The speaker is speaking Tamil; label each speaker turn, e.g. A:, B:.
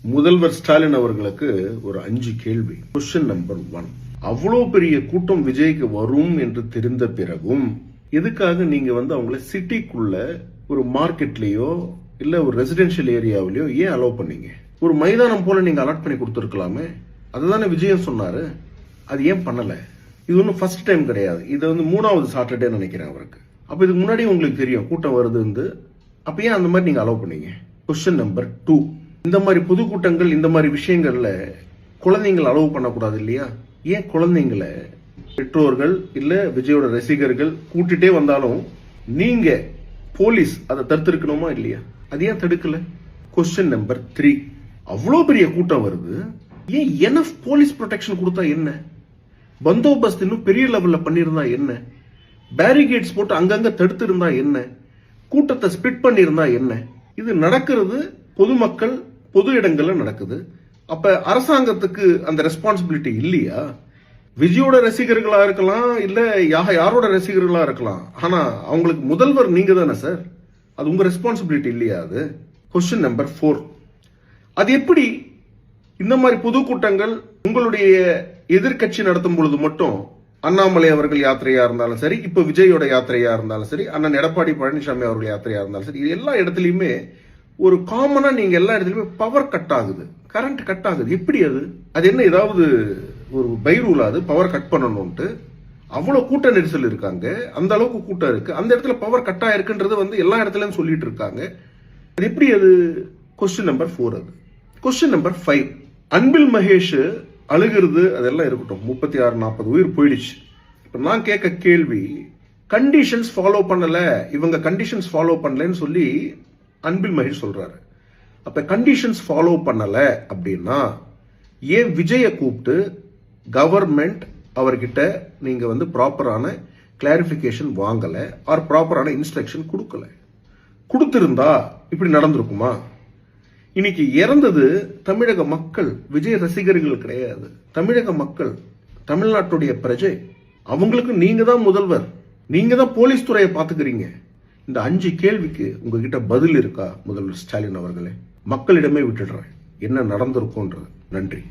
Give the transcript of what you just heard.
A: முதல்வர் ஸ்டாலின் அவர்களுக்கு ஒரு 5 கேள்வி. கொஸ்டின் நம்பர் 1, அவ்வளவு பெரிய கூட்டம் விஜய்க்கு வரும் என்று தெரிந்த பிறகும் எதுக்காக நீங்க அவங்கள சிட்டிக்குள்ள ஒரு மார்க்கெட்லயோ இல்ல ஒரு ரெசிடென்ஷியல் ஏரியாவிலயோ ஏன் அலோவ் பண்ணீங்க? ஒரு மைதானம் போல நீங்க அலாட் பண்ணி கொடுத்துருக்கலாமே. அதுதானே விஜயன் சொன்னாரு. அது ஏன் பண்ணல? இது ஒன்றும் ஃபர்ஸ்ட் டைம் கிடையாது. இது 3வது சாட்டர்டே நினைக்கிறேன் அவருக்கு. அப்ப இதுக்கு முன்னாடி உங்களுக்கு தெரியும் கூட்டம் வருது. அப்ப ஏன் அந்த மாதிரி நீங்க அலோவ் பண்ணீங்க? கொஸ்டின் நம்பர் 2, இந்த மாதிரி பொதுக்கூட்டங்கள் இந்த மாதிரி விஷயங்கள்ல குழந்தைங்களை அலோவ் பண்ணக்கூடாது இல்லையா? ஏன் குழந்தைங்களை பெற்றோர்கள் இல்ல விஜயோட ரசிகர்கள் கூட்டிட்டே வந்தாலும் நீங்க போலீஸ் அதை தடுத்திருக்கணுமா இல்லையா? அது ஏன் தடுக்கல? கொஸ்டின் நம்பர் 3, அவ்வளவு பெரிய கூட்டம் வருது, ஏன் எனஃப் போலீஸ் ப்ரொடெக்ஷன் கொடுத்தா என்ன? பந்தோபஸ்து இன்னும் பெரிய லெவல்ல பண்ணிருந்தா என்ன? பேரிகேட்ஸ் போட்டு அங்கங்க தடுத்து இருந்தா என்ன? கூட்டத்தை ஸ்பிட் பண்ணிருந்தா என்ன? இது நடக்கிறது பொதுமக்கள் பொது இடங்கள்ல நடக்குது. அப்ப அரசாங்கத்துக்கு அந்த ரெஸ்பான்சிபிலிட்டி இல்லையா? விஜயோட ரசிகர்களா இருக்கலாம், இல்ல யாரோட ரசிகர்களா இருக்கலாம். ஆனா அவங்களுக்கு முதல்வர் நீங்க தானே சார். அது உங்க ரெஸ்பான்சிபிலிட்டி இல்லையா? அது கொஸ்டின் நம்பர் 4, அது எப்படி இந்த மாதிரி பொதுக்கூட்டங்கள் உங்களுடைய எதிர்கட்சி நடத்தும் பொழுது மட்டும் அண்ணாமலை அவர்கள் யாத்திரையா இருந்தாலும் சரி, இப்ப விஜயோட யாத்திரையா இருந்தாலும் சரி, அண்ணன் எடப்பாடி பழனிசாமி அவர்கள் யாத்திரையா இருந்தாலும் சரி, இது எல்லா இடத்துலயுமே ஒரு காமனா நீங்க எல்லா இடத்துலயுமே பவர் கட் ஆகுது, கரண்ட் கட் ஆகுது. எப்படி அது என்ன ஏதாவது ஒரு பை ரூல்? அது பவர் கட் பண்ணணும்ட்டு அவ்வளவு கூட்ட நெரிசல் இருக்காங்க, அந்த அளவுக்கு கூட்டம் இருக்கு, அந்த இடத்துல பவர் கட் ஆயிருக்குன்றது எல்லா இடத்துலயும் சொல்லிட்டு இருக்காங்க. அது எப்படி அது? கொஸ்டின் நம்பர் 4 அது. கொஸ்டின் நம்பர் 5, அன்பில் மகேஷ் அழுகிறது அதெல்லாம் இருக்கட்டும், 36-40 உயிர் போயிடுச்சு. இப்ப நான் கேட்க கேள்வி, கண்டிஷன்ஸ் ஃபாலோ பண்ணல, இவங்க கண்டிஷன்ஸ் ஃபாலோ பண்ணலன்னு சொல்லி அன்பில் மகேஷ் சொல்றாரு. அப்ப கண்டிஷன்ஸ் ஃபாலோ பண்ணல அப்படின்னா ஏன் விஜய கூப்பிட்டு கவர்மெண்ட் அவர்கிட்ட நீங்க ப்ராப்பரான கிளாரிபிகேஷன் வாங்கல, ஆர் ப்ராப்பரான இன்ஸ்ட்ரக்ஷன் கொடுக்கல? கொடுத்திருந்தா இப்படி நடந்திருக்குமா? இன்னைக்கு இறந்தது தமிழக மக்கள், விஜய் ரசிகர்கள் கிடையாது. தமிழக மக்கள், தமிழ்நாட்டுடைய பிரஜை. அவங்களுக்கு நீங்க தான் முதல்வர், நீங்க தான் போலீஸ் துறையை பாத்துக்கிறீங்க. இந்த 5 கேள்விக்கு உங்ககிட்ட பதில் இருக்கா முதல்வர் ஸ்டாலின் அவர்களே? மக்களிடமே விட்டுடுறேன் என்ன நடந்திருக்கும்ன்றது. நன்றி.